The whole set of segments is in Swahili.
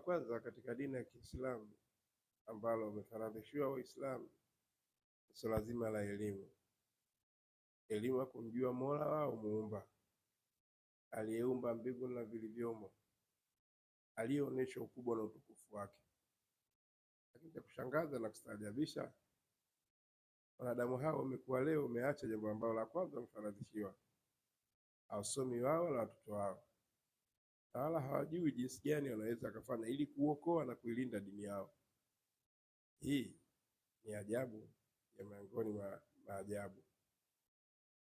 kwanza katika dini ya Kiislamu ambalo umefaradhishiwa Waislamu, swala zima la elimu. Elimu ya kumjua Mola wao muumba, aliyeumba mbingu na vilivyomo, aliyeonyesha ukubwa na utukufu wake. Lakini cha kushangaza na kustaajabisha, wanadamu hao wamekuwa leo wameacha jambo ambalo la kwanza wamefaradhishiwa, hawasomi wao wala watoto wao, na wala hawajui jinsi gani wanaweza kufanya ili kuokoa na kuilinda dini yao. Hii ni ajabu ya miongoni mwa maajabu.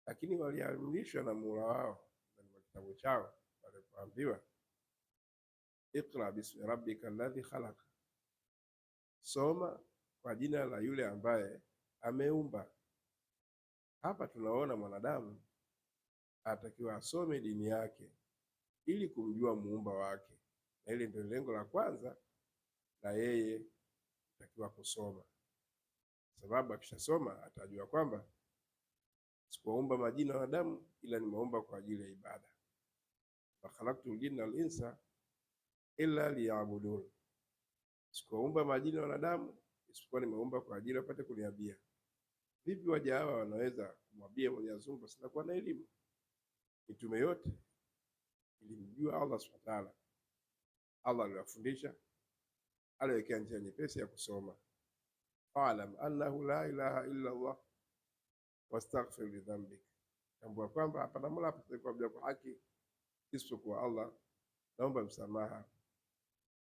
Lakini waliamrishwa na Mola wao ndani ya kitabu chao walipoambiwa, Iqra bismi rabbika alladhi khalaq, soma kwa jina la yule ambaye ameumba. Hapa tunaona mwanadamu atakiwa asome dini yake ili kumjua muumba wake, na ile ndio lengo la kwanza la yeye atakiwa kusoma, sababu akishasoma atajua kwamba sikuumba majina ya wanadamu ila nimeumba kwa ajili ya ibada. Wa khalaqtul jinna wal insa illa liya'budun, sikuumba majina ya wanadamu isipokuwa nimeumba kwa ajili wapate kuniabia. Vipi waja hawa wanaweza kumwabia Mwenyezi Mungu sina kuwa na elimu? Mitume yote ilimjua Allah Subhanahu wa Ta'ala. Allah aliwafundisha, aliwekea njia nyepesi ya kusoma. Fa'lam annahu la ilaha illa Allah wastaghfir li dhanbik, tambua kwamba hapana mola apasaye kwa haki isipokuwa Allah, naomba msamaha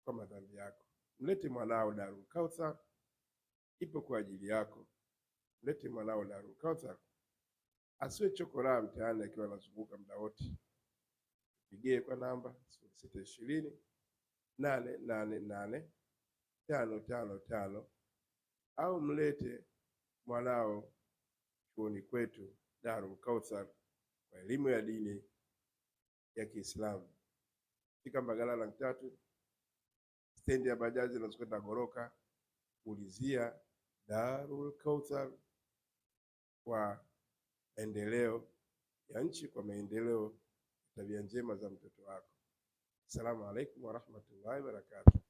kwa madhambi yako. Mlete mwanao Darul Kauthar, ipo kwa ajili yako. Mlete mwanao Darul Kauthar, asiwe chokora mtaani akiwa anazunguka muda wote. Pigie kwa namba 0620 888 555 au mlete mwanao chuoni kwetu Darul Kauthar kwa elimu ya dini ya Kiislamu. Fika Mbagala la 3, stendi ya bajaji inazokwenda Goroka, ulizia Darul Kauthar kwa maendeleo ya nchi, kwa maendeleo ya tabia njema za mtoto wako. Asalamu alaykum wa rahmatullahi wa barakatuh.